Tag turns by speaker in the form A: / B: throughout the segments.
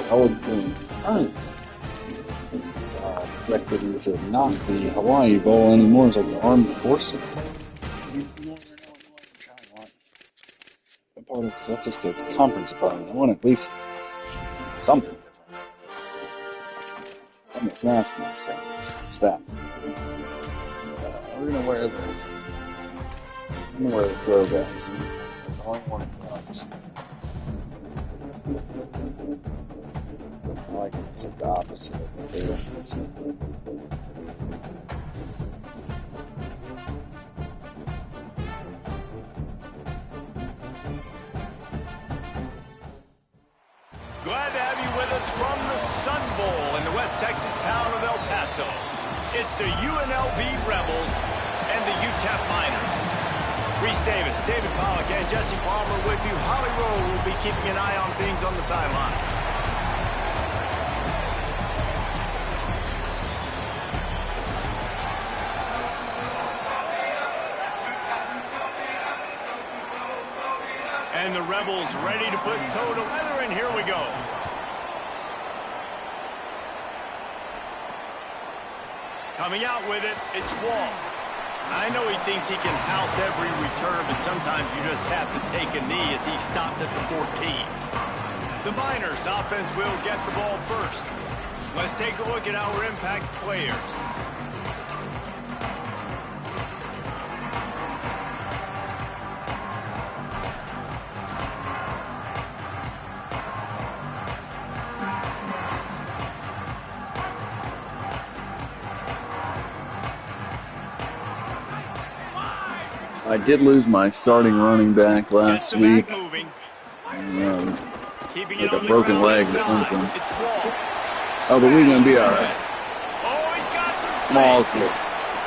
A: current record is not the Hawaii Bowl anymore. It's like the Armed Forces Bowl. Because that's just a conference opponent. I want at least something different. I'm gonna smash myself. Stop. We're gonna wear the throwbacks. The only one it comes. I like it's like the opposite of what they reference.
B: Glad to have you with us from the Sun Bowl in the West Texas town of El Paso. It's the UNLV Rebels and the UTEP Miners. Reese Davis, David Pollock, and Jesse Palmer with you. Holly Rowe will be keeping an eye on things on the sideline. And the Rebels ready to put toe to leather, and here we go. Coming out with it, it's Wall. I know he thinks he can house every return, but sometimes you just have to take a knee as he stopped at the 14. The Miners offense will get the ball first. Let's take a look at our impact players.
A: I did lose my starting running back last week. Like a broken leg or something. Oh, but we're going to be alright. Small's the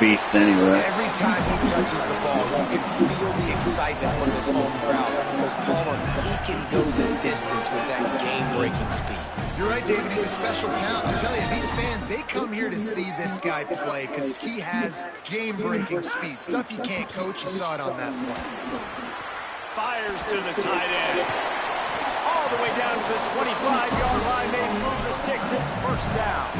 A: beast anyway.
C: Every time he touches the ball, you can feel the excitement from this home crowd. Because Palmer, he can go the distance with that game-breaking speed.
D: You're right, David. He's a special talent. I'll tell you, these fans, they come here to see this guy play because he has game-breaking speed. Stuff you can't coach. You saw it on that play.
B: Fires to the tight end. All the way down to the 25-yard line. They move the sticks. It's first down.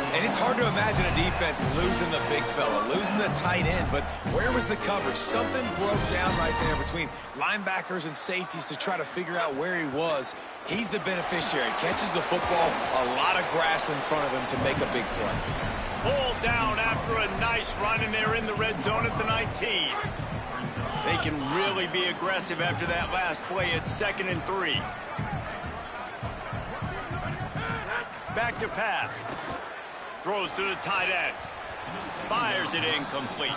C: And it's hard to imagine a defense losing the big fella, losing the tight end, but where was the coverage? Something broke down right there between linebackers and safeties to try to figure out where he was. He's the beneficiary. Catches the football, a lot of grass in front of him to make a big play.
B: Pulled down after a nice run, and they're in the red zone at the 19. They can really be aggressive after that last play. It's 2nd and 3. Back to pass. Throws to the tight end. Fires it incomplete.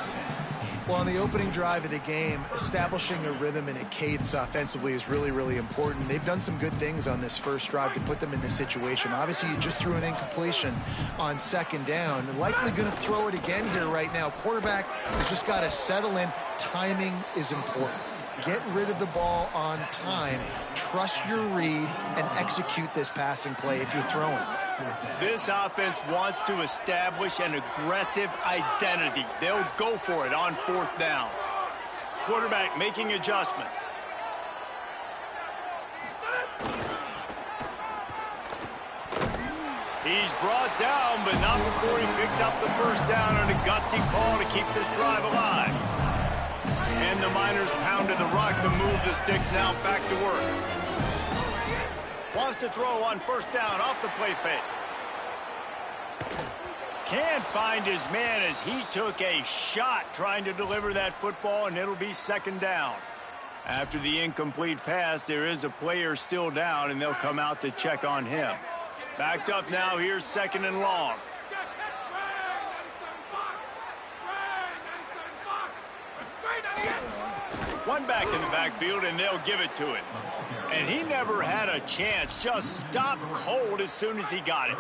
D: Well, on the opening drive of the game, establishing a rhythm and a cadence offensively is really, really important. They've done some good things on this first drive to put them in this situation. Obviously, you just threw an incompletion on 2nd down. Likely going to throw it again here right now. Quarterback has just got to settle in. Timing is important. Get rid of the ball on time. Trust your read and execute this passing play if you're throwing.
B: This offense wants to establish an aggressive identity. They'll go for it on 4th down. Quarterback making adjustments. He's brought down, but not before he picks up the first down on a gutsy call to keep this drive alive. And the Miners pounded the rock to move the sticks now back to work. Wants to throw on 1st down off the play fake. Can't find his man as he took a shot trying to deliver that football, and it'll be 2nd down. After the incomplete pass, there is a player still down, and they'll come out to check on him. Backed up now, here's 2nd and long. One back in the backfield, and they'll give it to him. And he never had a chance, just stopped cold as soon as he got it.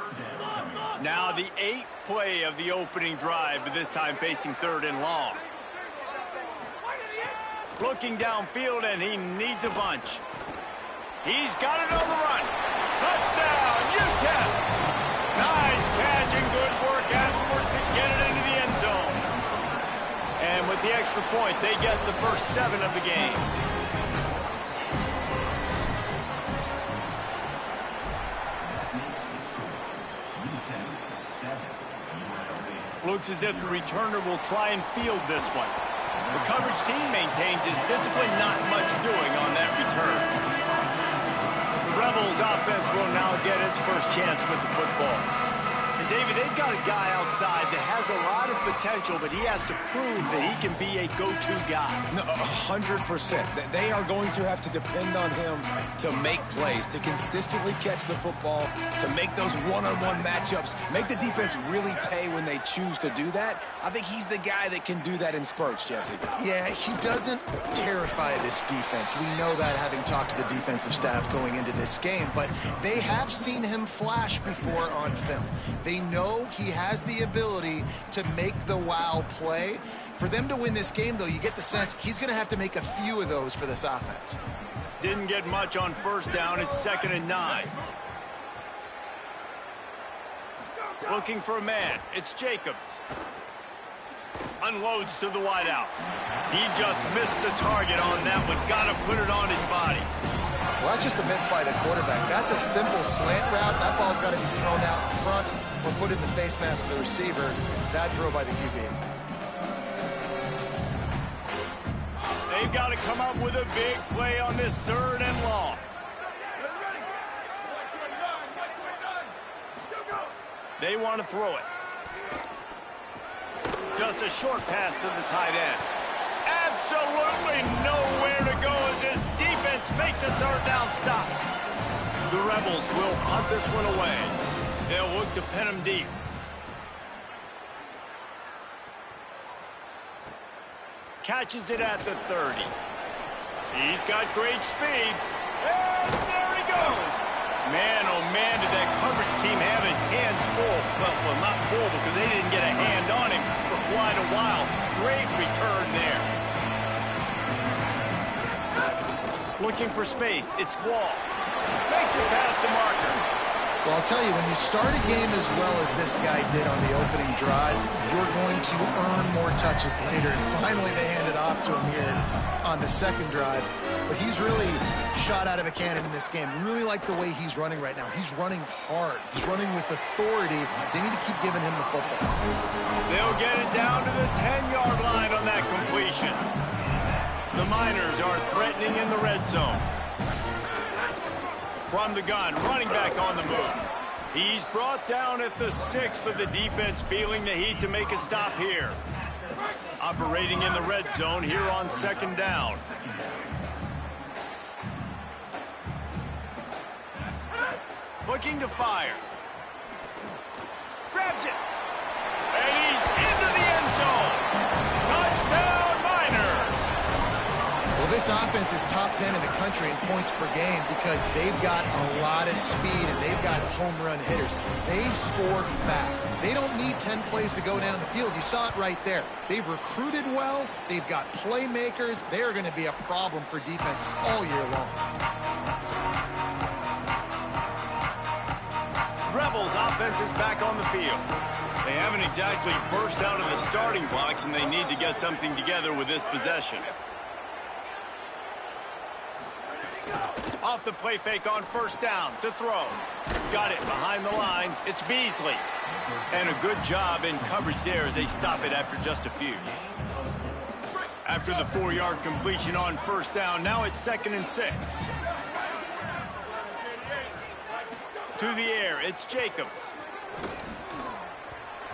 B: Now the 8th play of the opening drive, but this time facing 3rd and long. Looking downfield, and he needs a bunch. He's got it on the run. Touchdown, UTEP! Nice catch and good work afterwards to get it into the end zone. And with the extra point, they get the first 7 of the game. 1 Looks as if the returner will try and field this one. The coverage team maintains his discipline, not much doing on that return. The Rebels offense will now get its first chance with the football. And David, they've got a guy outside that has a lot of potential, but he has to prove that he can be a go-to guy.
C: No, 100%. They are going to have to depend on him to make plays, to consistently catch the football, to make those one-on-one matchups, make the defense really pay when they choose to do that. I think he's the guy that can do that in spurts, Jesse.
D: Yeah, he doesn't terrify this defense. We know that, having talked to the defensive staff going into this game, but they have seen him flash before on film. They know he has the ability to make the wow play. For them to win this game, though, you get the sense he's going to have to make a few of those for this offense.
B: Didn't get much on first down. It's 2nd and 9. Looking for a man. It's Jacobs. Unloads to the wideout. He just missed the target on that one. Got to put it on his body.
D: Well, that's just a miss by the quarterback. That's a simple slant route. That ball's got to be thrown out in front or put in the face mask of the receiver. Bad throw by the QB.
B: They've got to come up with a big play on this 3rd and long. They want to throw it. Just a short pass to the tight end. Absolutely nowhere to go as this defense makes a 3rd down stop. The Rebels will punt this one away. They'll look to pin him deep. Catches it at the 30. He's got great speed. And there he goes. Man, oh man, did that coverage team have its hands full. Well, not full because they didn't get a hand on him for quite a while. Great return there. Looking for space. It's Wall. Makes it past the marker.
D: Well, I'll tell you, when you start a game as well as this guy did on the opening drive, you're going to earn more touches later. And finally, they handed off to him here on the 2nd drive. But he's really shot out of a cannon in this game. Really like the way he's running right now. He's running hard. He's running with authority. They need to keep giving him the football.
B: They'll get it down to the 10-yard line on that completion. The Miners are threatening in the red zone. From the gun, running back on the move. He's brought down at the 6th of the defense, feeling the heat to make a stop here. Operating in the red zone here on 2nd down. Looking to fire. Grabs it. And he's into the end zone. Touchdown, Miners.
D: Well, this offense is top 10 in the country in points per game because they've got a lot of speed and they've got home run hitters. They score fast. They don't need 10 plays to go down the field. You saw it right there. They've recruited well. They've got playmakers. They are going to be a problem for defenses all year long.
B: Rebels offense is back on the field. They haven't exactly burst out of the starting blocks, and they need to get something together with this possession. Off the play fake on 1st down to throw. Got it behind the line. It's Beasley. And a good job in coverage there as they stop it after just a few. After the 4-yard completion on 1st down, now it's 2nd and 6. To the air, it's Jacobs.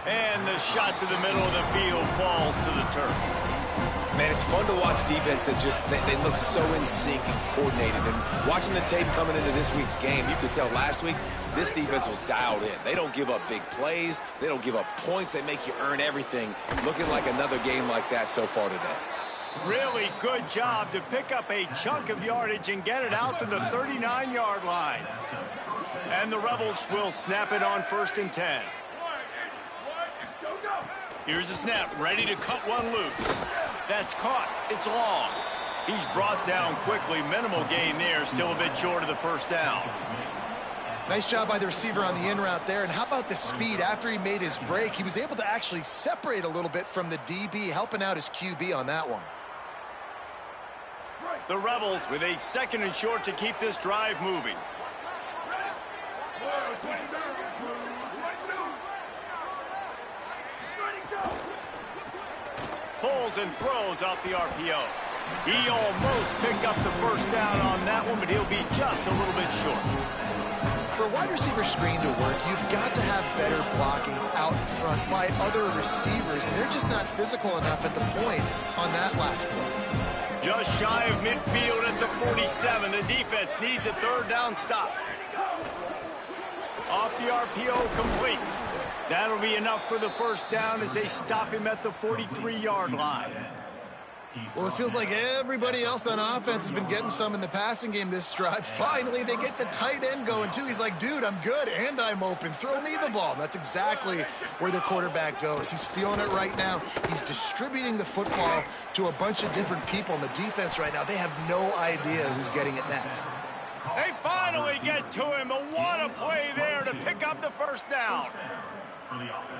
B: And the shot to the middle of the field falls to the turf.
C: Man, it's fun to watch defense that just, they look so in sync and coordinated. And watching the tape coming into this week's game, you could tell last week, this defense was dialed in. They don't give up big plays. They don't give up points. They make you earn everything. Looking like another game like that so far today.
B: Really good job to pick up a chunk of yardage and get it out to the 39-yard line. And the Rebels will snap it on 1st and 10. Here's the snap, ready to cut one loose. That's caught. It's long. He's brought down quickly. Minimal gain there. Still a bit short of the 1st down.
D: Nice job by the receiver on the in route there. And how about the speed? After he made his break, he was able to actually separate a little bit from the DB, helping out his QB on that one.
B: The Rebels with a 2nd and short to keep this drive moving. Pulls and throws off the RPO. He almost picked up the first down on that one, but he'll be just a little bit short.
D: For a wide receiver screen to work, you've got to have better blocking out in front by other receivers, and they're just not physical enough at the point on that last play.
B: Just shy of midfield at the 47. The defense needs a third down stop. Off the RPO, complete. That'll be enough for the first down as they stop him at the 43-yard line.
D: Well, it feels like everybody else on offense has been getting some in the passing game this drive. Finally, they get the tight end going, too. He's like, dude, I'm good, and I'm open. Throw me the ball. That's exactly where their quarterback goes. He's feeling it right now. He's distributing the football to a bunch of different people in the defense right now. They have no idea who's getting it next.
B: They finally get to him. What a play there to pick up the first down.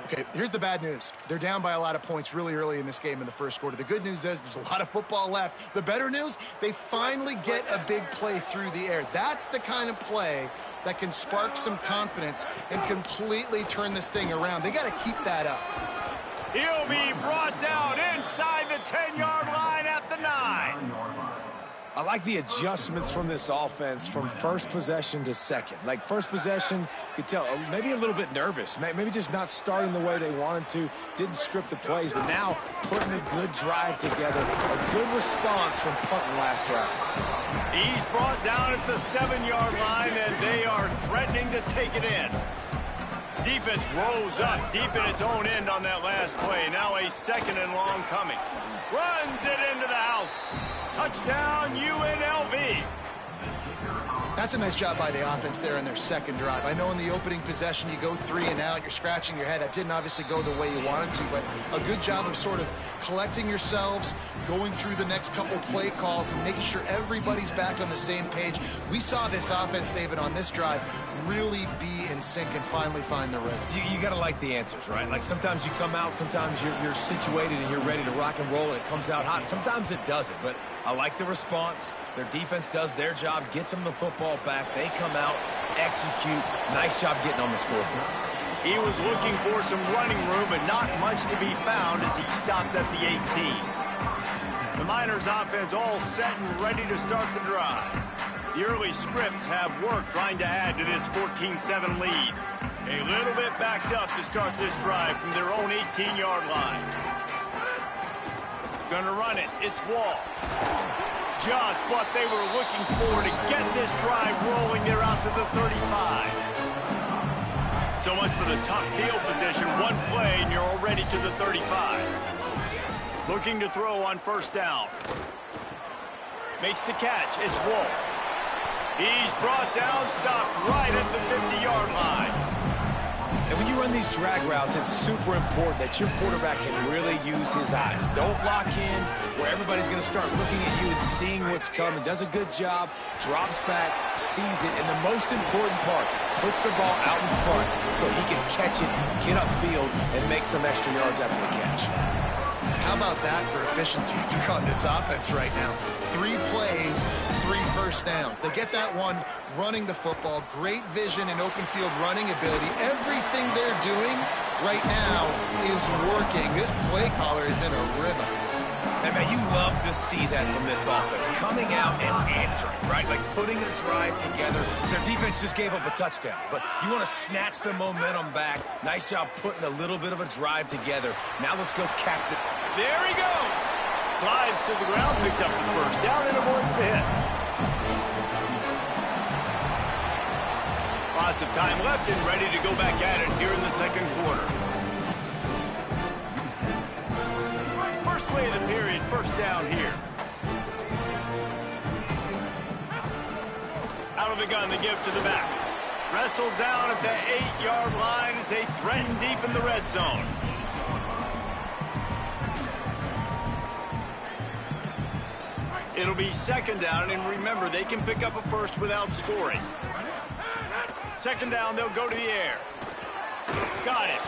D: Okay, here's the bad news. They're down by a lot of points really early in this game in the first quarter. The good news is there's a lot of football left. The better news, they finally get a big play through the air. That's the kind of play that can spark some confidence and completely turn this thing around. They got to keep that up.
B: He'll be brought down inside the 10-yard line at the 9.
C: I like the adjustments from this offense from first possession to second. Like first possession, you could tell maybe a little bit nervous, maybe just not starting the way they wanted to, didn't script the plays, but now putting a good drive together, a good response from punting last drive.
B: He's brought down at the 7-yard line, and they are threatening to take it in. Defense rose up deep in its own end on that last play. Now a second and long coming. Runs it into the house. Touchdown, UNLV.
D: That's a nice job by the offense there in their second drive. I know in the opening possession you go 3 and out, you're scratching your head. That didn't obviously go the way you wanted to, but a good job of sort of collecting yourselves, going through the next couple play calls, and making sure everybody's back on the same page. We saw this offense, David, on this drive really be in sync and finally find the rhythm.
C: You got to like the answers, right? Like sometimes you come out, sometimes you're situated and you're ready to rock and roll and it comes out hot. Sometimes it doesn't, but I like the response. Their defense does their job, gets them the football back. They come out, execute. Nice job getting on the scoreboard.
B: He was looking for some running room, but not much to be found as he stopped at the 18. The Miners offense all set and ready to start the drive. The early scripts have worked trying to add to this 14-7 lead. A little bit backed up to start this drive from their own 18-yard line. Gonna run it. It's Wall. Just what they were looking for to get this drive rolling. They're out to the 35. So much for the tough field position. One play and you're already to the 35. Looking to throw on first down. Makes the catch. It's Wolf. He's brought down, stopped right at the 50-yard line.
C: And when you run these drag routes, it's super important that your quarterback can really use his eyes. Don't lock in where everybody's going to start looking at you and seeing what's coming. Does a good job, drops back, sees it, and the most important part, puts the ball out in front so he can catch it, get upfield, and make some extra yards after the catch.
D: How about that for efficiency on this offense right now? 3 plays, 3 first downs. They get that one running the football, great vision and open field running ability. Everything they're doing right now is working. This play caller is in a rhythm.
C: And man, you love to see that from this offense, coming out and answering, right? Like putting a drive together. Their defense just gave up a touchdown, but you want to snatch the momentum back. Nice job putting a little bit of a drive together. Now let's go cap it.
B: There he goes. Slides to the ground, picks up the first down, and avoids the hit. Lots of time left and ready to go back at it here in the second quarter. First play of the period, first down here. Out of the gun, the give to the back. Wrestled down at the 8-yard line as they threaten deep in the red zone. It'll be second down, and remember, they can pick up a first without scoring. Second down, they'll go to the air. Got it.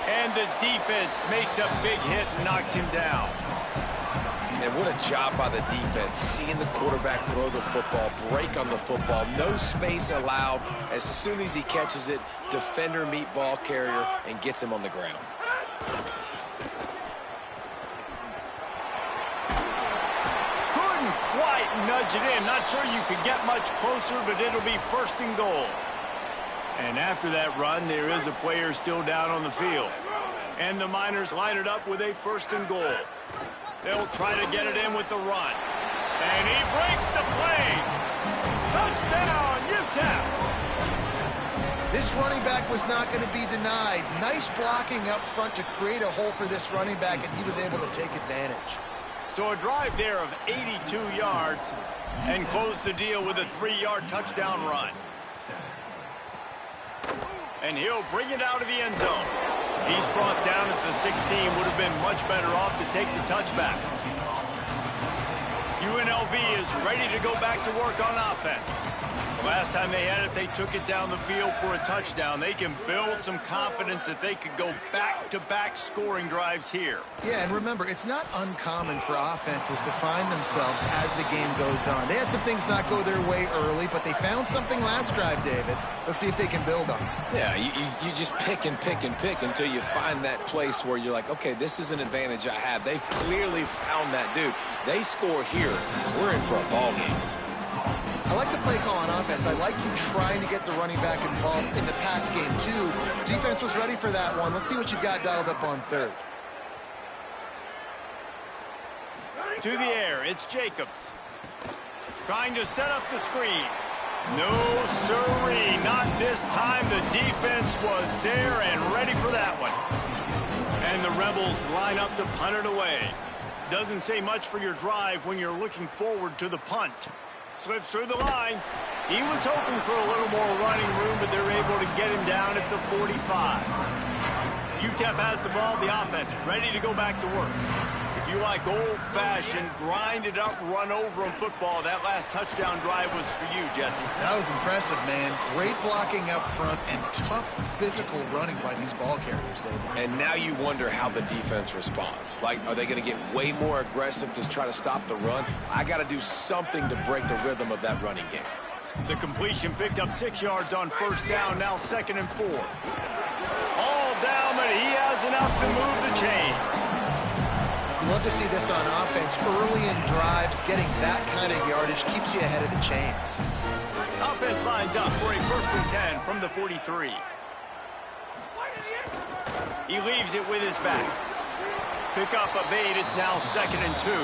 B: And the defense makes a big hit and knocks him down.
C: And what a job by the defense, seeing the quarterback throw the football, break on the football, no space allowed. As soon as he catches it, defender meet ball carrier and gets him on the ground.
B: Couldn't quite nudge it in. Not sure you could get much closer, but it'll be 1st and goal. And after that run, there is a player still down on the field. And the Miners line it up with a 1st and goal. They'll try to get it in with the run. And he breaks the play. Touchdown, UTEP.
D: This running back was not going to be denied. Nice blocking up front to create a hole for this running back, and he was able to take advantage.
B: So a drive there of 82 yards and close the deal with a 3-yard touchdown run. And he'll bring it out of the end zone. He's brought down at the 16. Would have been much better off to take the touchback. UNLV is ready to go back to work on offense. The last time they had it, they took it down the field for a touchdown. They can build some confidence that they could go back-to-back scoring drives here.
D: Yeah, and remember, it's not uncommon for offenses to find themselves as the game goes on. They had some things not go their way early, but they found something last drive, David. Let's see if they can build on it.
C: Yeah, you just pick and pick and pick until you find that place where you're like, okay, this is an advantage I have. They clearly found that dude. They score here. We're in for a ball game.
D: I like the play call on offense. I like you trying to get the running back involved in the pass game, too. Defense was ready for that one. Let's see what you got dialed up on 3rd.
B: To the air, it's Jacobs. Trying to set up the screen. No, sirree, not this time. The defense was there and ready for that one. And the Rebels line up to punt it away. Doesn't say much for your drive when you're looking forward to the punt. Slips through the line. He was hoping for a little more running room, but they're able to get him down at the 45. UTEP has the ball, the offense, ready to go back to work. If you like old-fashioned, grind-it-up, run-over-'em football, that last touchdown drive was for you, Jesse.
D: That was impressive, man. Great blocking up front and tough physical running by these ball carriers, David.
C: And now you wonder how the defense responds. Like, are they going to get way more aggressive to try to stop the run? I got to do something to break the rhythm of that running game.
B: The completion picked up 6 yards on 1st down, now 2nd and 4. All down, but he has enough to move the chains.
D: Love to see this on offense. Early in drives, getting that kind of yardage keeps you ahead of the chains.
B: Offense lines up for a 1st and 10 from the 43. He leaves it with his back. Pick up of 8. It's now 2nd and 2.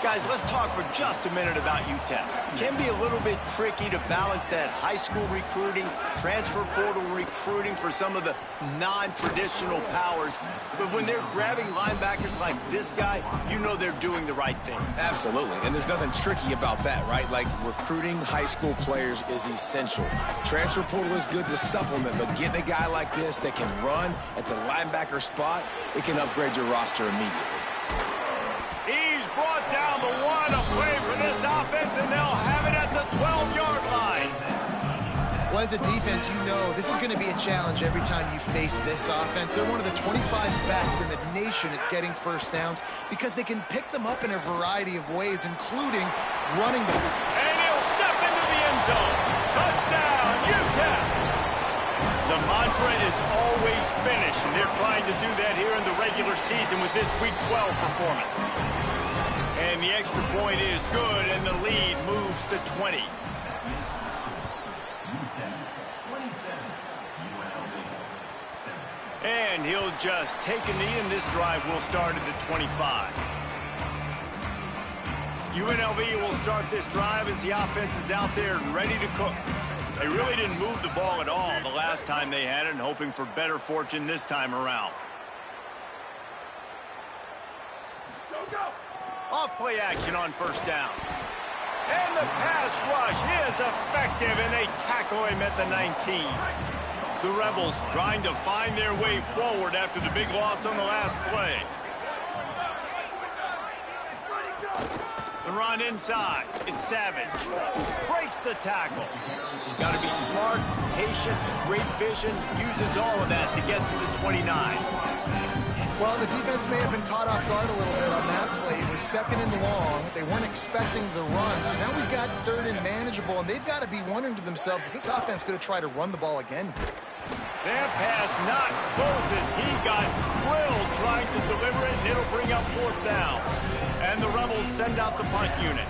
B: Guys, let's talk for just a minute about UTEP. It can be a little bit tricky to balance that high school recruiting, transfer portal recruiting for some of the non-traditional powers. But when they're grabbing linebackers like this guy, you know they're doing the right thing.
C: Absolutely, and there's nothing tricky about that, right? Like, recruiting high school players is essential. Transfer portal is good to supplement, but getting a guy like this that can run at the linebacker spot, it can upgrade your roster immediately.
B: He's brought down the 1, a play for this offense, and they'll have it at the 12-yard line.
D: Well, as a defense, you know this is going to be a challenge every time you face this offense. They're one of the 25 best in the nation at getting 1st downs because they can pick them up in a variety of ways, including running the...
B: And he'll step into the end zone. Touchdown, UTEP! The mantra is always finish, and they're trying to do that here in the regular season with this Week 12 performance. And the extra point is good, and the lead moves to 20. And he'll just take a knee, and this drive will start at the 25. UNLV will start this drive as the offense is out there and ready to cook. They really didn't move the ball at all the last time they had it, and hoping for better fortune this time around. Off play action on 1st down. And the pass rush is effective, and they tackle him at the 19. The Rebels trying to find their way forward after the big loss on the last play. The run inside. It's Savage. Breaks the tackle. Got to be smart, patient, great vision. Uses all of that to get to the 29.
D: Well, the defense may have been caught off guard a little bit on that play. It was 2nd and long. They weren't expecting the run. So now we've got 3rd and manageable, and they've got to be wondering to themselves, is this offense going to try to run the ball again?
B: That pass not close as he got drilled trying to deliver it, and it'll bring up 4th down. And the Rebels send out the punt unit.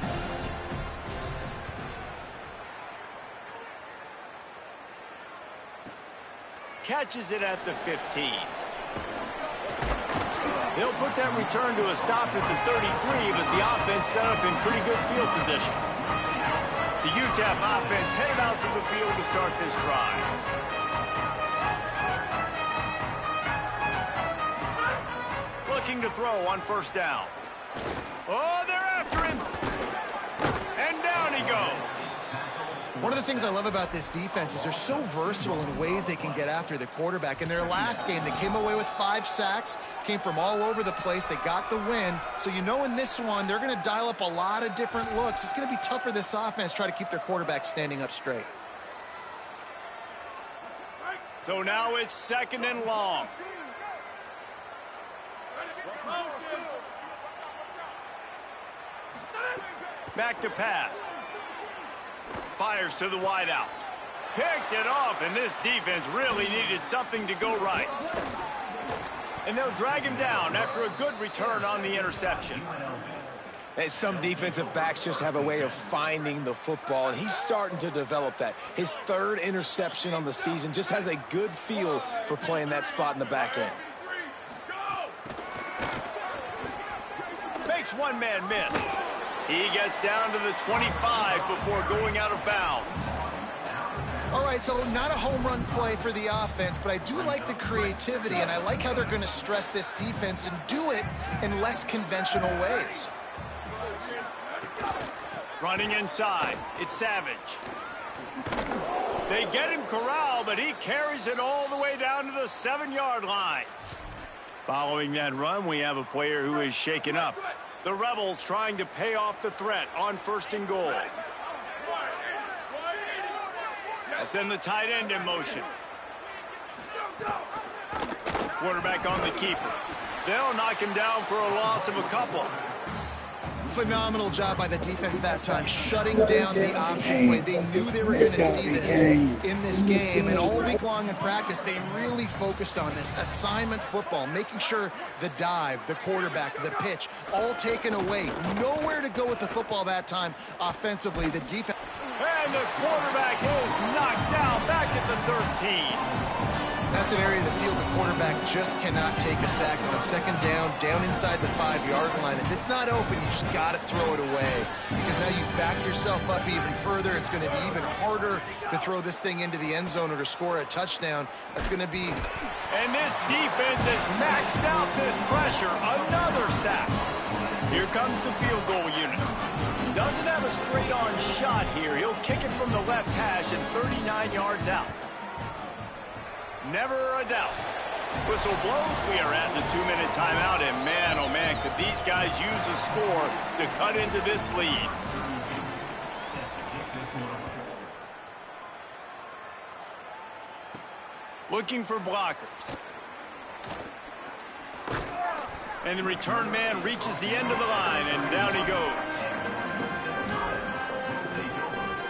B: Catches it at the 15. They'll put that return to a stop at the 33, but the offense set up in pretty good field position. The UTEP offense headed out to the field to start this drive. Looking to throw on 1st down. Oh, they're after him. And down he goes.
D: One of the things I love about this defense is they're so versatile in ways they can get after the quarterback. In their last game, they came away with 5 sacks, came from all over the place. They got the win. So you know in this one, they're going to dial up a lot of different looks. It's going to be tough for this offense to try to keep their quarterback standing up straight.
B: So now it's 2nd and long. Back to pass. Fires to the wideout. Picked it off, and this defense really needed something to go right. And they'll drag him down after a good return on the interception.
C: And some defensive backs just have a way of finding the football, and he's starting to develop that. His 3rd interception on the season, just has a good feel for playing that spot in the back end.
B: Makes one man miss. He gets down to the 25 before going out of bounds.
D: All right, so not a home run play for the offense, but I do like the creativity, and I like how they're going to stress this defense and do it in less conventional ways.
B: Running inside, it's Savage. They get him corralled, but he carries it all the way down to the 7-yard line. Following that run, we have a player who is shaken up. The Rebels trying to pay off the threat on 1st and goal. Send the tight end in motion. Quarterback on the keeper. They'll knock him down for a loss of a couple.
D: Phenomenal job by the defense that time, shutting down the option play. They knew they were going to see this in this game, and all week long in practice, they really focused on this assignment football, making sure the dive, the quarterback, the pitch, all taken away. Nowhere to go with the football that time offensively. The defense.
B: And the quarterback is knocked down back at the 13.
D: That's an area of the field the quarterback just cannot take a sack on. 2nd down inside the 5-yard line. If it's not open, you just got to throw it away, because now you've backed yourself up even further. It's going to be even harder to throw this thing into the end zone or to score a touchdown. That's going to be...
B: And this defense has maxed out this pressure. Another sack. Here comes the field goal unit. Doesn't have a straight-on shot here. He'll kick it from the left hash and 39 yards out. Never a doubt. Whistle blows. We are at the 2-minute timeout, and man, oh man, could these guys use a score to cut into this lead. Looking for blockers. And the return man reaches the end of the line, and down he goes.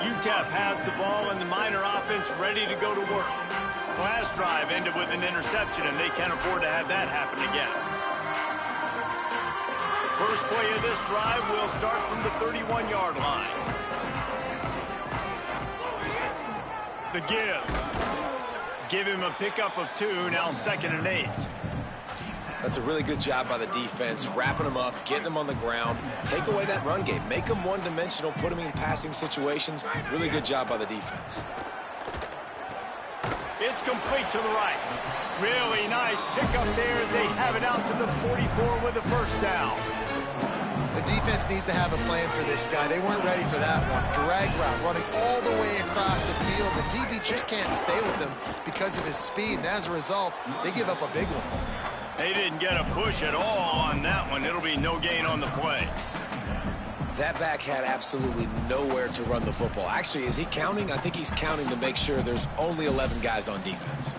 B: UTEP has the ball, and the Miner offense ready to go to work. Last drive ended with an interception, and they can't afford to have that happen again. First play of this drive will start from the 31-yard line. The give. Give him a pickup of 2, now 2nd and 8.
C: That's a really good job by the defense, wrapping them up, getting them on the ground, take away that run game, make them one-dimensional, put them in passing situations. Really good job by the defense.
B: It's complete to the right. Really nice pickup there as they have it out to the 44 with a 1st down.
D: The defense needs to have a plan for this guy. They weren't ready for that one. Drag route, running all the way across the field. The DB just can't stay with him because of his speed, and as a result, they give up a big one.
B: They didn't get a push at all on that one. It'll be no gain on the play.
C: That back had absolutely nowhere to run the football. Actually, is he counting? I think he's counting to make sure there's only 11 guys on defense.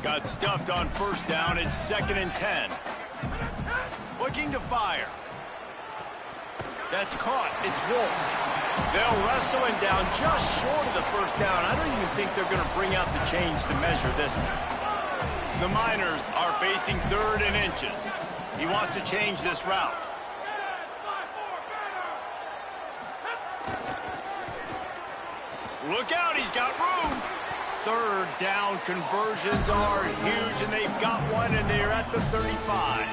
B: Got stuffed on 1st down. It's 2nd and 10. Looking to fire. That's caught. It's Wolf. They'll wrestle him down just short of the first down. I don't even think they're going to bring out the chains to measure this one. The Miners are facing 3rd and inches. He wants to change this route. Look out, he's got room. 3rd down conversions are huge, and they've got one, and they're at the 35.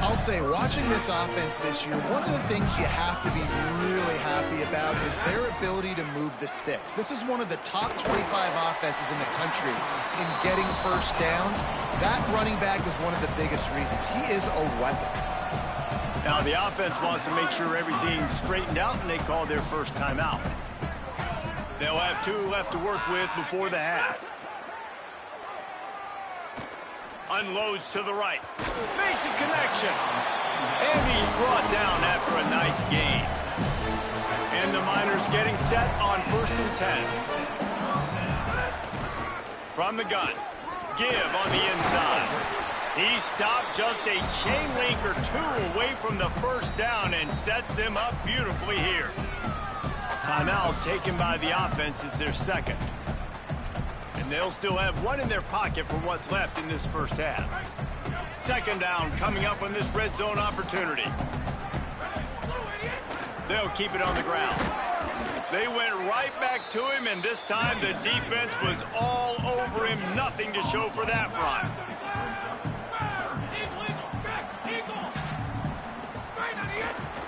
D: I'll say, watching this offense this year, one of the things you have to be really happy about is their ability to move the sticks. This is one of the top 25 offenses in the country in getting first downs. That running back is one of the biggest reasons. He is a weapon.
B: Now, the offense wants to make sure everything's straightened out, and they call their first timeout. They'll have 2 left to work with before the half. Unloads to the right. Makes a connection. And he's brought down after a nice gain. And the Miners getting set on 1st and 10. From the gun. Give on the inside. He stopped just a chain link or 2 away from the first down and sets them up beautifully here. Timeout taken by the offense is their 2nd. And they'll still have 1 in their pocket for what's left in this first half. 2nd down coming up on this red zone opportunity. They'll keep it on the ground. They went right back to him, and this time the defense was all over him. Nothing to show for that run.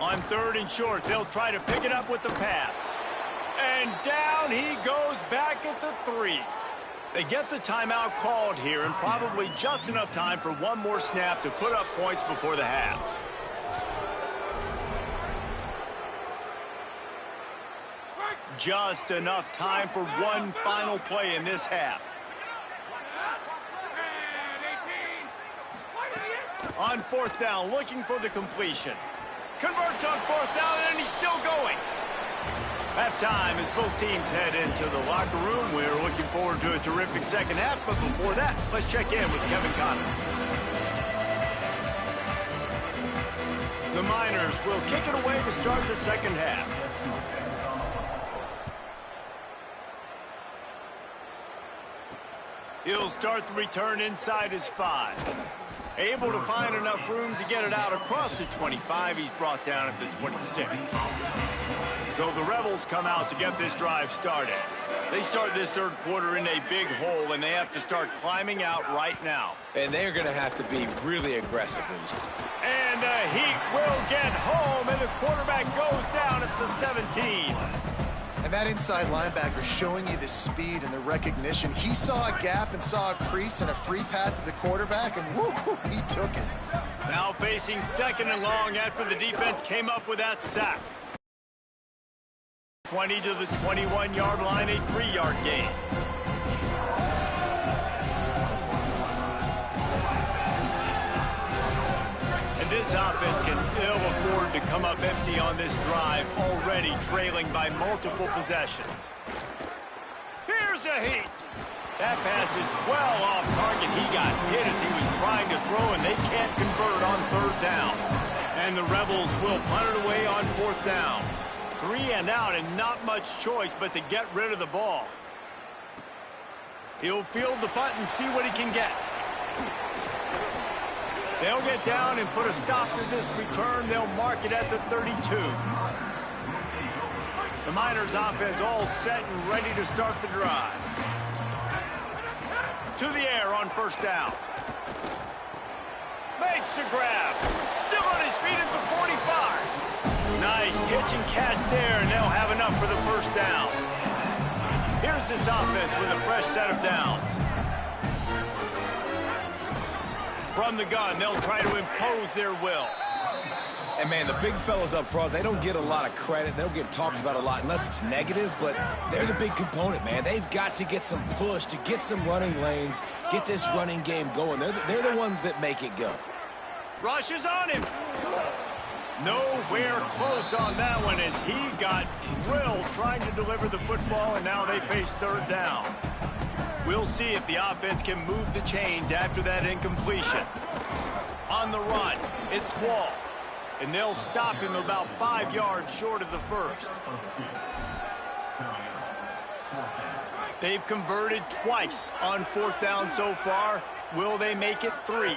B: On 3rd and short, they'll try to pick it up with the pass. And down he goes back at the 3. They get the timeout called here, and probably just enough time for 1 more snap to put up points before the half. Just enough time for 1 final play in this half. On 4th down, looking for the completion. Converts on 4th down, and he's still going. Halftime as both teams head into the locker room. We're looking forward to a terrific second half, but before that, let's check in with Kevin Connor. The Miners will kick it away to start the second half. He'll start the return inside his 5. Able to find enough room to get it out across the 25. He's brought down at the 26. So the Rebels come out to get this drive started. They start this 3rd quarter in a big hole, and they have to start climbing out right now.
C: And they're going to have to be really aggressive.
B: And the Heat will get home, and the quarterback goes down at the 17.
D: And that inside linebacker showing you the speed and the recognition. He saw a gap and saw a crease and a free path to the quarterback, and woo, he took it.
B: Now facing 2nd and long after the defense came up with that sack. 20 to the 21-yard line, a 3-yard gain. And this offense can ill afford to come up empty on this drive, already trailing by multiple possessions. Here's a Heat. That pass is well off target. He got hit as he was trying to throw, and they can't convert on 3rd down. And the Rebels will punt it away on 4th down. 3 and out, and not much choice but to get rid of the ball. He'll field the punt and see what he can get. They'll get down and put a stop to this return. They'll mark it at the 32. The Miners offense all set and ready to start the drive. To the air on 1st down. Makes the grab. Still on his feet at the 45. Nice pitch and catch there, and they'll have enough for the 1st down. Here's this offense with a fresh set of downs. From the gun, they'll try to impose their will.
C: And, man, the big fellas up front, they don't get a lot of credit. They don't get talked about a lot unless it's negative, but they're the big component, man. They've got to get some push, to get some running lanes, get this running game going. They're the ones that make it go.
B: Rush is on him. Nowhere close on that one as he got drilled trying to deliver the football, and now they face 3rd down. We'll see if the offense can move the chains after that incompletion. On the run, it's Wall. and they'll stop him about 5 yards short of the first. They've converted twice on 4th down so far. Will they make it 3?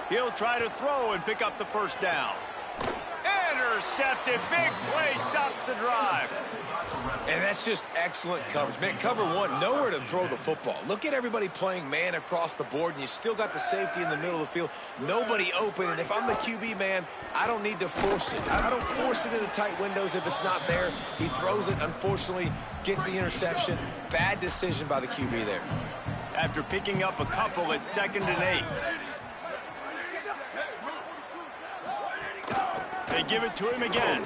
B: He'll try to throw and pick up the first down. Intercepted. Big play stops the drive.
C: And that's just excellent coverage. Man, cover one, nowhere to throw the football. Look at everybody playing man across the board, and you still got the safety in the middle of the field. Nobody open, and if I'm the QB, man, I don't need to force it. I don't force it into tight windows if it's not there. He throws it, unfortunately, gets the interception. Bad decision by the QB there.
B: After picking up a couple at 2nd and 8. They give it to him again.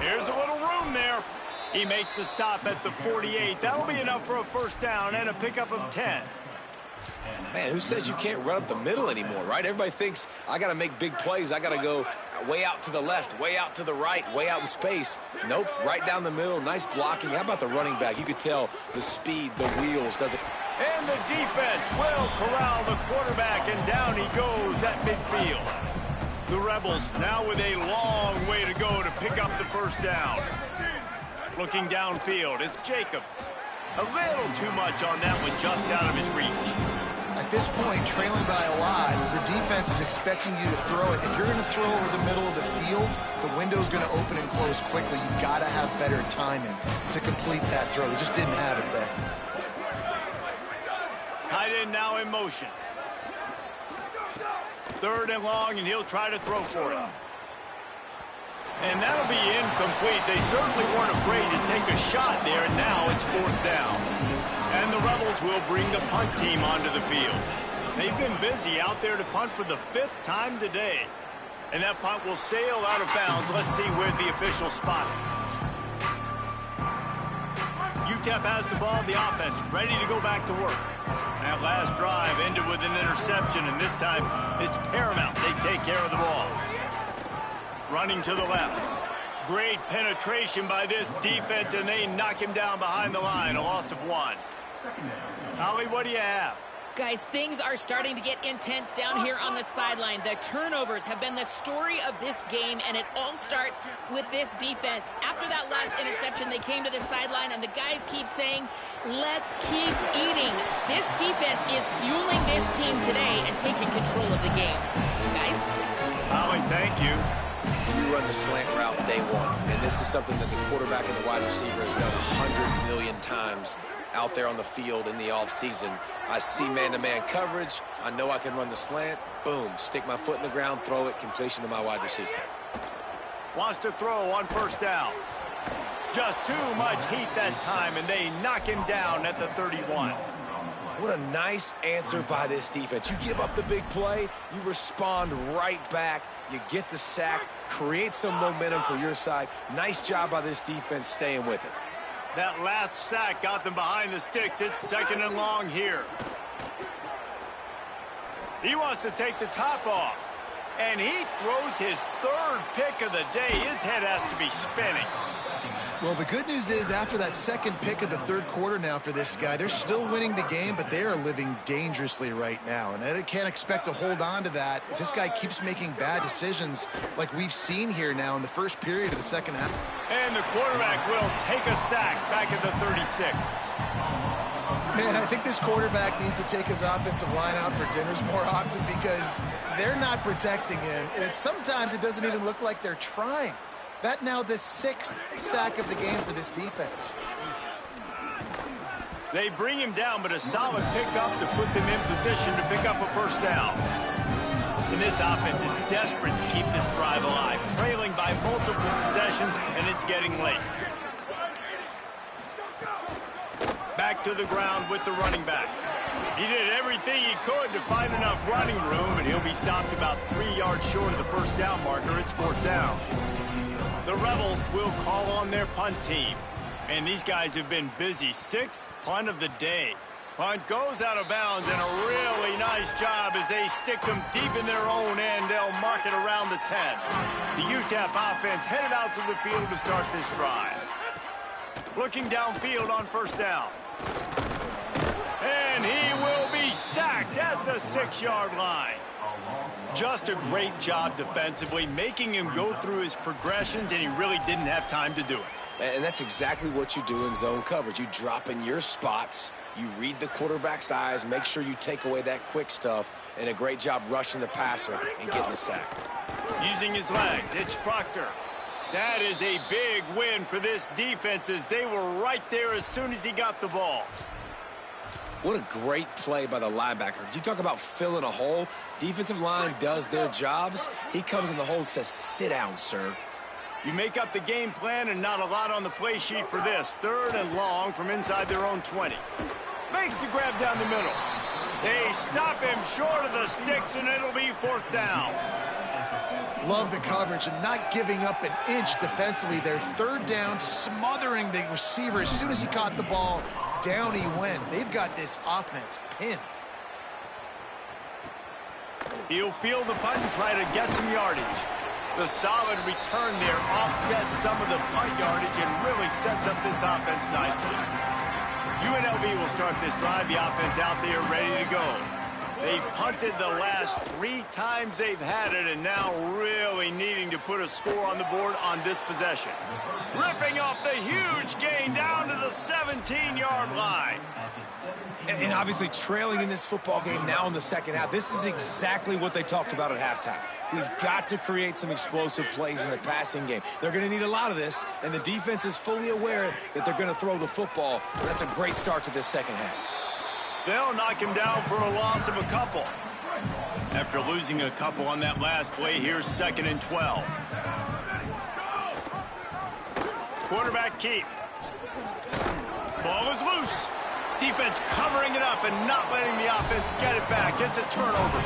B: Here's a little room there. He makes the stop at the 48. That'll be enough for a first down and a pickup of 10.
C: Man, who says you can't run up the middle anymore, right? Everybody thinks I got to make big plays. I got to go way out to the left, way out to the right, way out in space. Nope, right down the middle. Nice blocking. How about the running back? You could tell the speed, the wheels, doesn't.
B: And the defense will corral the quarterback, and down he goes at midfield. The Rebels now with a long way to go to pick up the first down. Looking downfield, it's Jacobs. A little too much on that one, just out of his reach.
D: At this point, trailing by a lot, the defense is expecting you to throw it. If you're going to throw over the middle of the field, the window's going to open and close quickly. You've got to have better timing to complete that throw. They just didn't have it there.
B: Tight end now in motion. 3rd and long, and he'll try to throw for it. And that'll be incomplete. They certainly weren't afraid to take a shot there, and now it's 4th down. And the Rebels will bring the punt team onto the field. They've been busy out there to punt for the 5th time today. And that punt will sail out of bounds. Let's see where the official spot it. UTEP has the ball, the offense ready to go back to work. That last drive ended with an interception, and this time it's paramount they take care of the ball. Running to the left. Great penetration by this defense, and they knock him down behind the line. A loss of 1. Holly, what do you have?
E: Guys, things are starting to get intense down here on the sideline. The turnovers have been the story of this game, and it all starts with this defense. After that last interception, they came to the sideline, and the guys keep saying, let's keep eating. This defense is fueling this team today and taking control of the game. Guys?
B: Holly, thank you.
C: You run the slant route day one, and this is something that the quarterback and the wide receiver has done 100 million times out there on the field in the offseason. I see man-to-man coverage. I know I can run the slant. Boom, stick my foot in the ground, throw it, completion to my wide receiver.
B: Wants to throw on 1st down. Just too much heat that time, and they knock him down at the 31.
C: What a nice answer by this defense. You give up the big play, you respond right back, you get the sack, create some momentum for your side. Nice job by this defense staying with it.
B: That last sack got them behind the sticks. It's 2nd and long here. He wants to take the top off. And he throws his 3rd pick of the day. His head has to be spinning.
D: Well, the good news is after that 2nd pick of the 3rd quarter now for this guy, they're still winning the game, but they are living dangerously right now. And they can't expect to hold on to that if this guy keeps making bad decisions like we've seen here now in the 1st period of the 2nd half.
B: And the quarterback will take a sack back at the 36.
D: Man, I think this quarterback needs to take his offensive line out for dinners more often because they're not protecting him. And sometimes it doesn't even look like they're trying. That now the 6th sack of the game for this defense.
B: They bring him down, but a solid pickup to put them in position to pick up a first down. And this offense is desperate to keep this drive alive, trailing by multiple possessions, and it's getting late. Back to the ground with the running back. He did everything he could to find enough running room, and he'll be stopped about 3 yards short of the first down marker. It's 4th down. The Rebels will call on their punt team. And these guys have been busy. 6th punt of the day. Punt goes out of bounds, and a really nice job as they stick them deep in their own end. They'll mark it around the 10. The UTEP offense headed out to the field to start this drive. Looking downfield on 1st down. And he will be sacked at the 6-yard line. Just a great job defensively, making him go through his progressions, and he really didn't have time to do it.
C: And that's exactly what you do in zone coverage. You drop in your spots, you read the quarterback's eyes, make sure you take away that quick stuff, and a great job rushing the passer and getting the sack.
B: Using his legs, it's Proctor. That is a big win for this defense, as they were right there as soon as he got the ball.
C: What a great play by the linebacker. You talk about filling a hole. Defensive line does their jobs. He comes in the hole and says, sit down, sir.
B: You make up the game plan and not a lot on the play sheet for this. 3rd and long from inside their own 20. Makes the grab down the middle. They stop him short of the sticks, and it'll be 4th down.
D: Love the coverage and not giving up an inch defensively. Their 3rd down, smothering the receiver. As soon as he caught the ball, down he went. They've got this offense pinned.
B: He'll field the punt and try to get some yardage. The solid return there offsets some of the punt yardage and really sets up this offense nicely. UNLV will start this drive. The offense out there ready to go. They've punted the last 3 times they've had it, and now really needing to put a score on the board on this possession. Ripping off the huge gain down to the 17-yard line.
C: And obviously trailing in this football game now in the second half. This is exactly what they talked about at halftime. We've got to create some explosive plays in the passing game. They're going to need a lot of this, and the defense is fully aware that they're going to throw the football. And that's a great start to this second half.
B: They'll knock him down for a loss of a couple. After losing a couple on that last play, here's 2nd and 12. Quarterback keep. Ball is loose. Defense covering it up and not letting the offense get it back. It's a turnover.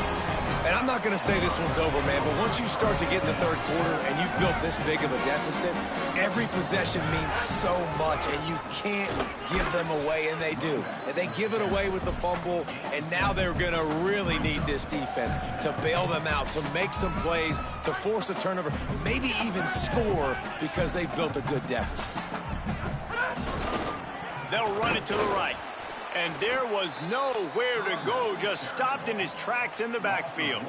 C: And I'm not going to say this one's over, man, but once you start to get in the 3rd quarter and you've built this big of a deficit, every possession means so much, and you can't give them away, and they do. And they give it away with the fumble, and now they're going to really need this defense to bail them out, to make some plays, to force a turnover, maybe even score because they've built a good deficit.
B: They'll run it to the right. And there was nowhere to go, just stopped in his tracks in the backfield.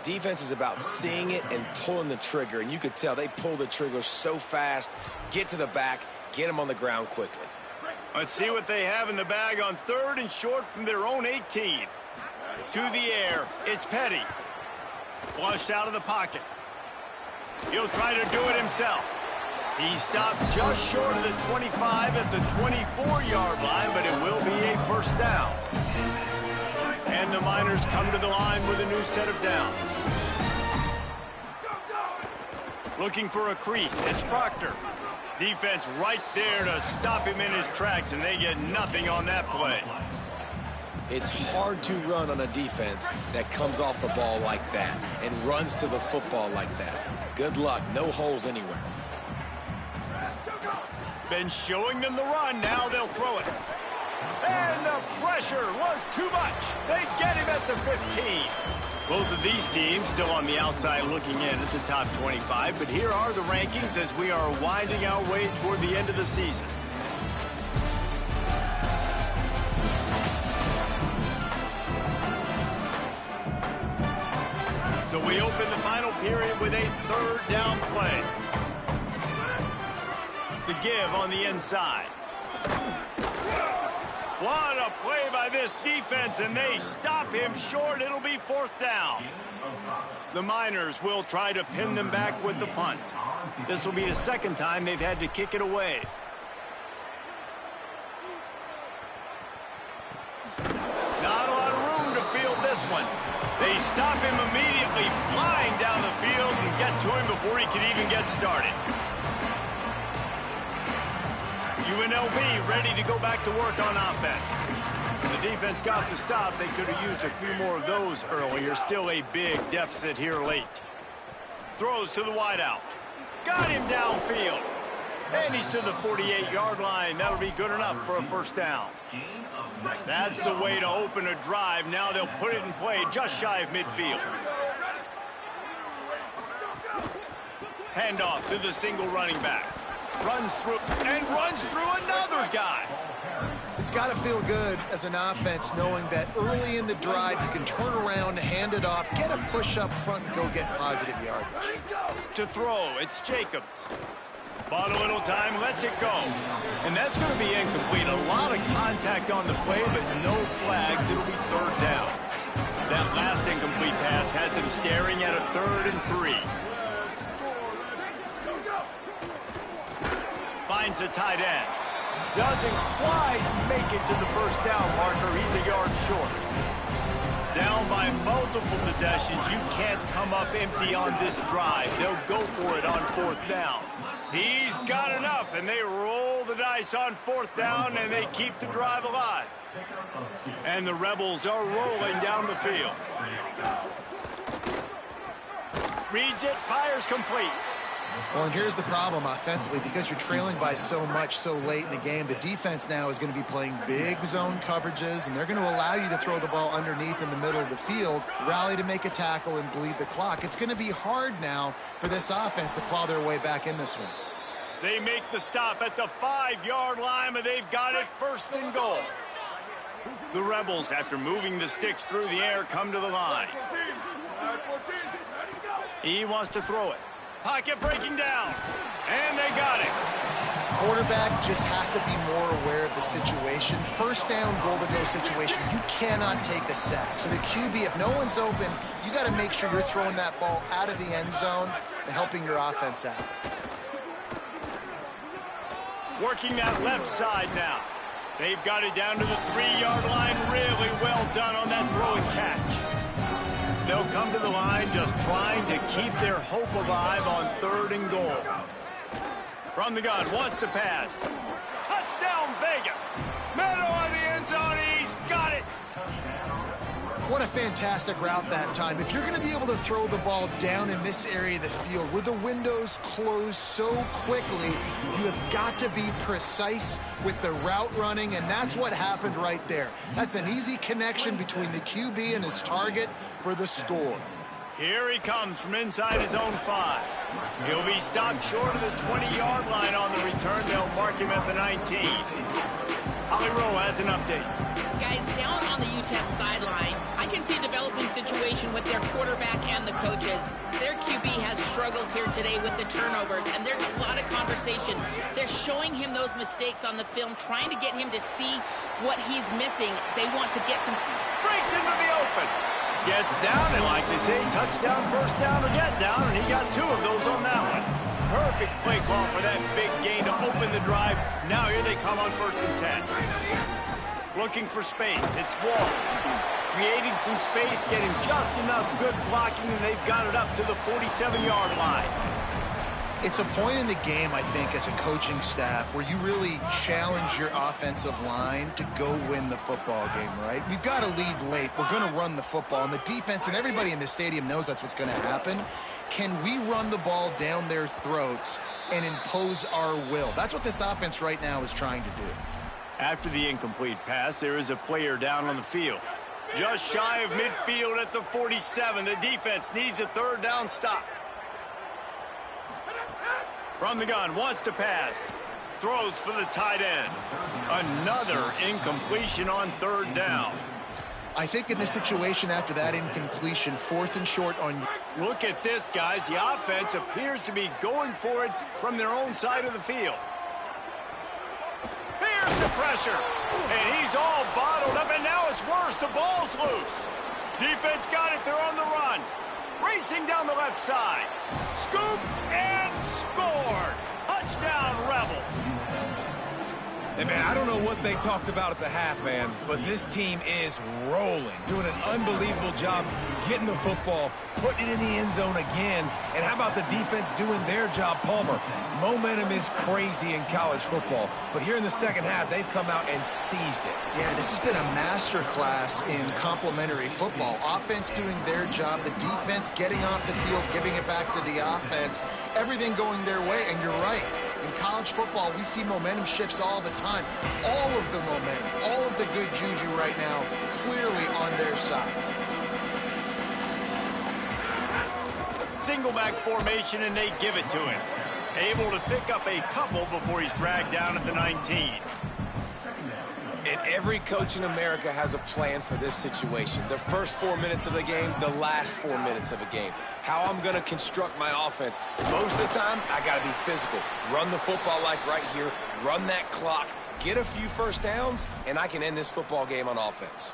C: Defense is about seeing it and pulling the trigger, and you could tell they pull the trigger so fast, get to the back, get him on the ground quickly.
B: Let's see what they have in the bag on 3rd and short from their own 18. To the air, it's Petty. Flushed out of the pocket. He'll try to do it himself. He stopped just short of the 25 at the 24-yard line, but it will be a 1st down. And the Miners come to the line with a new set of downs. Looking for a crease, it's Proctor. Defense right there to stop him in his tracks, and they get nothing on that play.
C: It's hard to run on a defense that comes off the ball like that and runs to the football like that. Good luck, no holes anywhere.
B: Been showing them the run, now they'll throw it. And the pressure was too much. They get him at the 15. Both of these teams still on the outside looking in at the top 25, but here are the rankings as we are winding our way toward the end of the season. So we open the final period with a 3rd down play. The give on the inside. What a play by this defense, and they stop him short. It'll be 4th down. The Miners will try to pin them back with the punt. This will be the 2nd time they've had to kick it away. Not a lot of room to field this one. They stop him immediately, flying down the field and get to him before he could even get started. UNLV ready to go back to work on offense. When the defense got the stop, they could have used a few more of those earlier. Still a big deficit here late. Throws to the wideout. Got him downfield. And he's to the 48-yard line. That'll be good enough for a 1st down. That's the way to open a drive. Now they'll put it in play just shy of midfield. Handoff to the single running back. Runs through and runs through another guy.
D: It's got to feel good as an offense knowing that early in the drive you can turn around, hand it off, get a push up front, and go get positive yardage.
B: To throw, it's Jacobs. Bought a little time, lets it go. And that's going to be incomplete. A lot of contact on the play, but no flags. It'll be third down. That last incomplete pass has him staring at a 3rd and 3. Finds the tight end. Doesn't quite make it to the first down marker. He's a yard short. Down by multiple possessions. You can't come up empty on this drive. They'll go for it on 4th down. He's got enough, and they roll the dice on 4th down, and they keep the drive alive. And the Rebels are rolling down the field. Reads it, fires complete.
D: Well, and here's the problem offensively. Because you're trailing by so much so late in the game, the defense now is going to be playing big zone coverages, and they're going to allow you to throw the ball underneath in the middle of the field, rally to make a tackle, and bleed the clock. It's going to be hard now for this offense to claw their way back in this one.
B: They make the stop at the 5-yard line, but they've got it 1st and goal. The Rebels, after moving the sticks through the air, come to the line. He wants to throw it. Pocket breaking down, and they got it.
D: Quarterback just has to be more aware of the situation. 1st down, goal-to-go situation. You cannot take a sack. So the QB, if no one's open, you got to make sure you're throwing that ball out of the end zone and helping your offense out.
B: Working that left side now. They've got it down to the 3-yard line. Really well done on that throw and catch. They'll come to the line just trying to keep their hope alive on 3rd and goal. From the gun, wants to pass. Touchdown, Vegas. Middle of the end zone, he's got it.
D: What a fantastic route that time. If you're going to be able to throw the ball down in this area of the field where the windows close so quickly, you have got to be precise with the route running, and that's what happened right there. That's an easy connection between the QB and his target for the score.
B: Here he comes from inside his own 5. He'll be stopped short of the 20-yard line on the return. They'll mark him at the 19. Holly Rowe has an update.
E: Guys, down on the UTEP sideline, I can see a developing situation with their quarterback and the coaches. Their QB has struggled here today with the turnovers, and there's a lot of conversation. They're showing him those mistakes on the film, trying to get him to see what he's missing. They want to get some...
B: Breaks into the open. Gets down, and like they say, touchdown, 1st down, or get down, and he got 2 of those on that one. Perfect play call for that big gain to open the drive. Now here they come on 1st and 10. Looking for space. It's Wall. Creating some space, getting just enough good blocking, and they've got it up to the 47-yard line.
D: It's a point in the game, I think, as a coaching staff where you really challenge your offensive line to go win the football game, right? We've got to lead late. We're going to run the football, and the defense and everybody in the stadium knows that's what's going to happen. Can we run the ball down their throats and impose our will? That's what this offense right now is trying to do.
B: After the incomplete pass, there is a player down on the field. Just shy of midfield at the 47. The defense needs a 3rd down stop. From the gun, wants to pass. Throws for the tight end. Another incompletion on 3rd down.
D: I think in this situation after that incompletion, 4th and short on...
B: Look at this, guys. The offense appears to be going for it from their own side of the field. Here's the pressure. And he's all bottled up, and now it's worse. The ball's loose. Defense got it. They're on the run. Racing down the left side. Scooped and scored. Touchdown, Rebels.
C: Hey, man, I don't know what they talked about at the half, man, but this team is rolling, doing an unbelievable job getting the football, putting it in the end zone again. And how about the defense doing their job, Palmer? Momentum is crazy in college football, but here in the second half, they've come out and seized it.
D: Yeah, this has been a master class in complementary football. Offense doing their job, the defense getting off the field, giving it back to the offense, everything going their way, and you're right. In college football, we see momentum shifts all the time. All of the momentum, all of the good juju right now, clearly on their side.
B: Single back formation, and they give it to him. Able to pick up a couple before he's dragged down at the 19.
C: And every coach in America has a plan for this situation. The first 4 minutes of the game, the last 4 minutes of a game. How I'm going to construct my offense. Most of the time, I got to be physical. Run the football like right here. Run that clock. Get a few first downs, and I can end this football game on offense.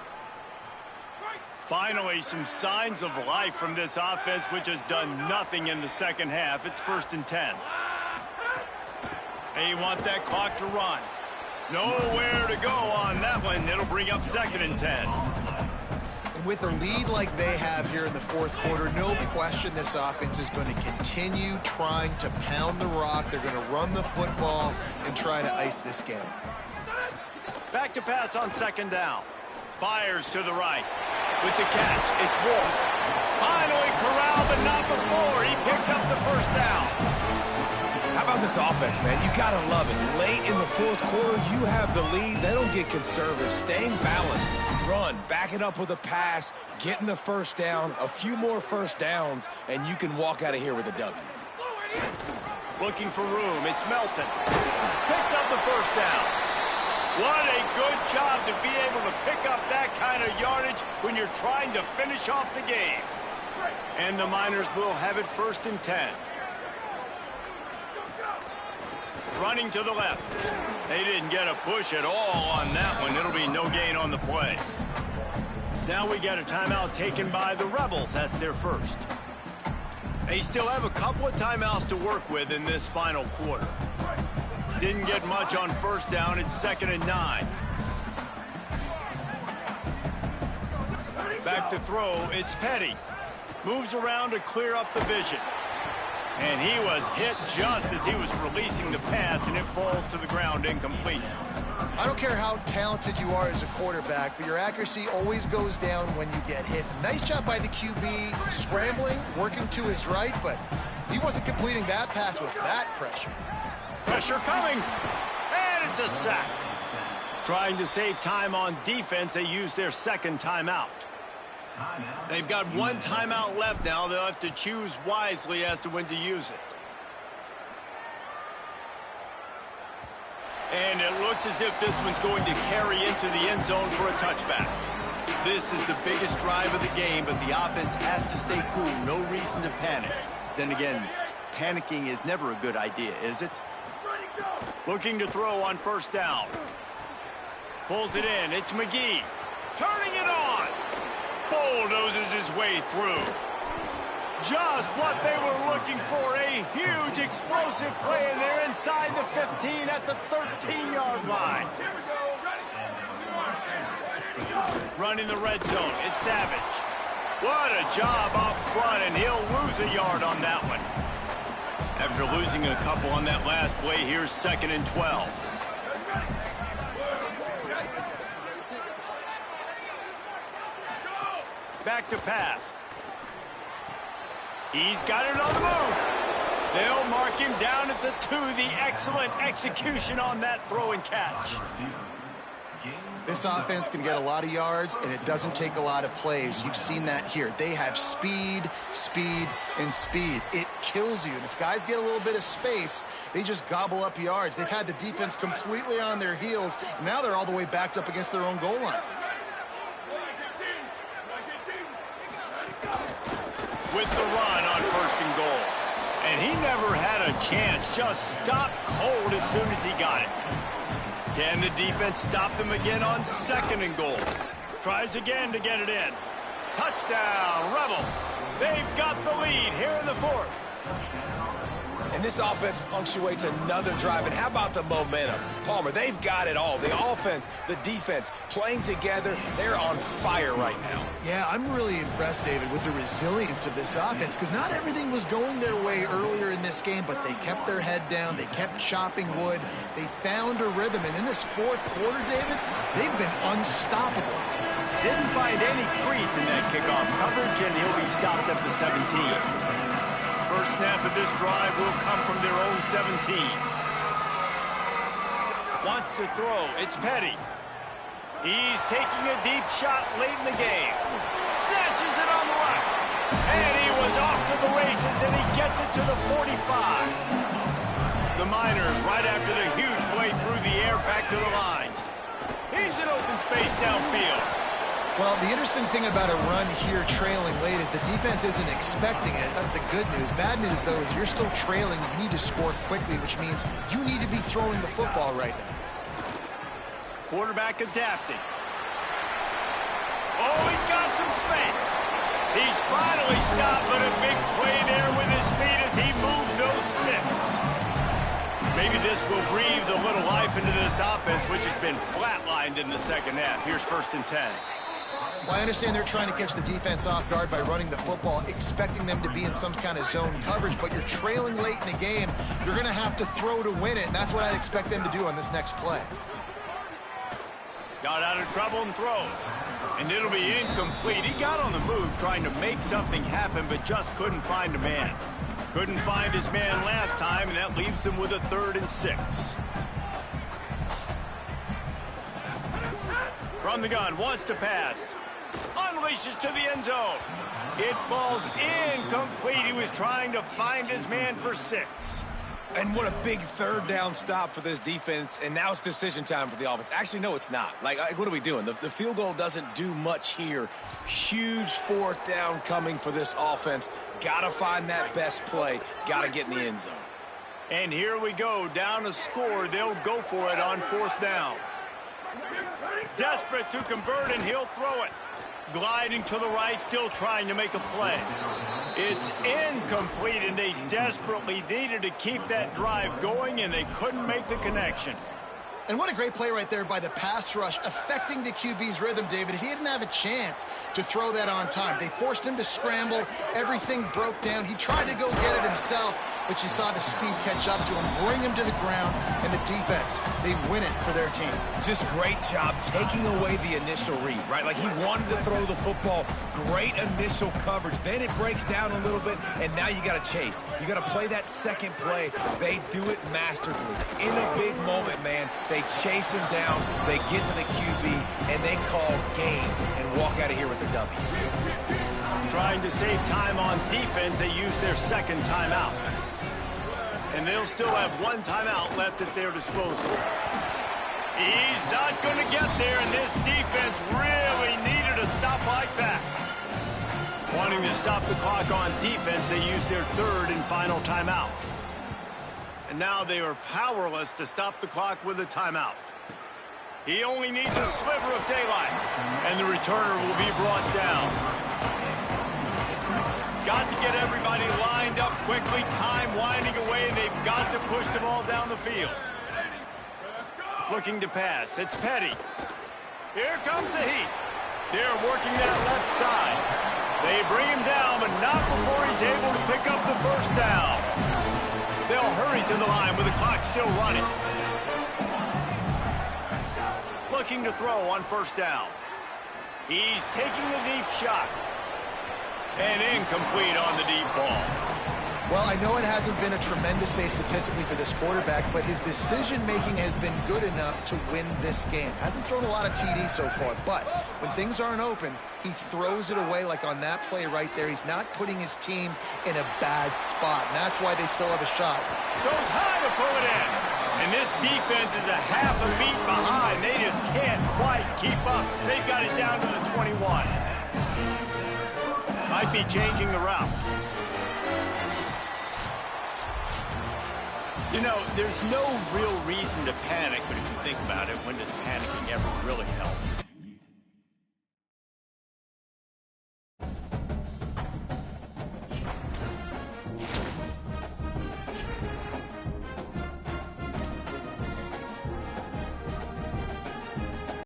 B: Finally, some signs of life from this offense, which has done nothing in the second half. It's 1st and 10. They want that clock to run. Nowhere to go on that one. It'll bring up 2nd and 10.
D: And with a lead like they have here in the fourth quarter, no question this offense is going to continue trying to pound the rock. They're going to run the football and try to ice this game.
B: Back to pass on 2nd down. Fires to the right. With the catch, it's Wolf. Finally corralled, but not before. He picks up the 1st down.
C: How about this offense, man? You got to love it. Late in the fourth quarter, you have the lead. They don't get conservative. Staying balanced. Run. Back it up with a pass. Getting the 1st down. A few more 1st downs, and you can walk out of here with a W.
B: Looking for room. It's Melton. Picks up the 1st down. What a good job to be able to pick up that kind of yardage when you're trying to finish off the game. And the Miners will have it 1st and 10. Running to the left. They didn't get a push at all on that one. It'll be no gain on the play. Now we get a timeout taken by the Rebels. That's their first. They still have a couple of timeouts to work with in this final quarter. Didn't get much on 1st down. It's 2nd and 9. Back to throw. It's Petty. Moves around to clear up the vision. And he was hit just as he was releasing the pass, and it falls to the ground incomplete.
D: I don't care how talented you are as a quarterback, but your accuracy always goes down when you get hit. Nice job by the QB, scrambling, working to his right, but he wasn't completing that pass with that pressure.
B: Pressure coming, and it's a sack. Trying to save time on defense, they use their 2nd timeout. They've got 1 timeout left now. They'll have to choose wisely as to when to use it. And it looks as if this one's going to carry into the end zone for a touchback. This is the biggest drive of the game, but the offense has to stay cool. No reason to panic. Then again, panicking is never a good idea, is it? Looking to throw on 1st down. Pulls it in. It's McGee. Turning it on. Bulldozes his way through. Just what they were looking for. A huge explosive play, and they're inside the 15 at the 13-yard line. Running the red zone. It's Savage. What a job up front, and he'll lose a yard on that one. After losing a couple on that last play, here's 2nd and 12. Back to pass. He's got it on the move. They'll mark him down at the 2. The excellent execution on that throw and catch.
D: This offense can get a lot of yards, and it doesn't take a lot of plays. You've seen that here. They have speed, speed, and speed. It kills you. And if guys get a little bit of space, they just gobble up yards. They've had the defense completely on their heels. Now they're all the way backed up against their own goal line.
B: With the run on 1st and goal. And he never had a chance. Just stopped cold as soon as he got it. Can the defense stop them again on 2nd and goal? Tries again to get it in. Touchdown, Rebels. They've got the lead here in the 4th.
C: And this offense punctuates another drive. And how about the momentum? Palmer, they've got it all. The offense, the defense, playing together. They're on fire right now.
D: Yeah, I'm really impressed, David, with the resilience of this offense, because not everything was going their way earlier in this game, but they kept their head down. They kept chopping wood. They found a rhythm. And in this 4th quarter, David, they've been unstoppable.
B: Didn't find any crease in that kickoff coverage, and he'll be stopped at the 17. First snap of this drive will come from their own 17. Wants to throw. It's Petty. He's taking a deep shot late in the game. Snatches it on the right. And he was off to the races, and he gets it to the 45. The Miners, right after the huge play through the air, back to the line. He's in space downfield.
D: Well, the interesting thing about a run here trailing late is the defense isn't expecting it. That's the good news. Bad news, though, is you're still trailing. You need to score quickly, which means you need to be throwing the football right now.
B: Quarterback adapting. Oh, he's got some space. He's finally stopped, but a big play there with his speed as he moves those sticks. Maybe this will breathe a little life into this offense, which has been flatlined in the second half. Here's 1st and 10.
D: Well, I understand they're trying to catch the defense off guard by running the football, expecting them to be in some kind of zone coverage, but you're trailing late in the game. You're going to have to throw to win it, and that's what I'd expect them to do on this next play.
B: Got out of trouble and throws. And it'll be incomplete. He got on the move trying to make something happen, but just couldn't find a man. Couldn't find his man last time, and that leaves him with a 3rd and 6. From the gun, wants to pass. Unleashes to the end zone. It falls incomplete. He was trying to find his man for 6.
C: And what a big 3rd down stop for this defense, and now it's decision time for the offense. Actually, no, it's not. Like, what are we doing? The field goal doesn't do much here. Huge 4th down coming for this offense. Got to find that best play. Got to get in the end zone.
B: And here we go, down a score. They'll go for it on 4th down. Desperate to convert, and he'll throw it. Gliding to the right, still trying to make a play. It's incomplete, and they desperately needed to keep that drive going, and they couldn't make the connection.
D: And what a great play right there by the pass rush, affecting the QB's rhythm, David. He didn't have a chance to throw that on time. They forced him to scramble. Everything broke down. He tried to go get it himself, but you saw the speed catch up to him, bring him to the ground, and the defense, they win it for their team.
C: Just great job taking away the initial read, right? Like, he wanted to throw the football. Great initial coverage. Then it breaks down a little bit, and now you got to chase. You got to play that second play. They do it masterfully. In a big moment, man, they chase him down, they get to the QB, and they call game and walk out of here with the W.
B: Trying to save time on defense, they use their 2nd timeout. And they'll still have 1 timeout left at their disposal. He's not going to get there, and this defense really needed a stop like that. Wanting to stop the clock on defense, they use their 3rd and final timeout. And now they are powerless to stop the clock with a timeout. He only needs a sliver of daylight, and the returner will be brought down. Got to get everybody lined up quickly, time winding away, and they've got to push the ball down the field. Looking to pass, it's Petty. Here comes the heat. They're working that left side. They bring him down, but not before he's able to pick up the 1st down. They'll hurry to the line with the clock still running. Looking to throw on 1st down. He's taking the deep shot. And incomplete on the deep ball.
D: Well, I know it hasn't been a tremendous day statistically for this quarterback, but his decision-making has been good enough to win this game. Hasn't thrown a lot of TDs so far, but when things aren't open, he throws it away like on that play right there. He's not putting his team in a bad spot, and that's why they still have a shot.
B: Goes high to pull it in. And this defense is a half a beat behind. They just can't quite keep up. They've got it down to the 21. Might be changing the route. You know, there's no real reason to panic, but if you think about it, when does panicking ever really help?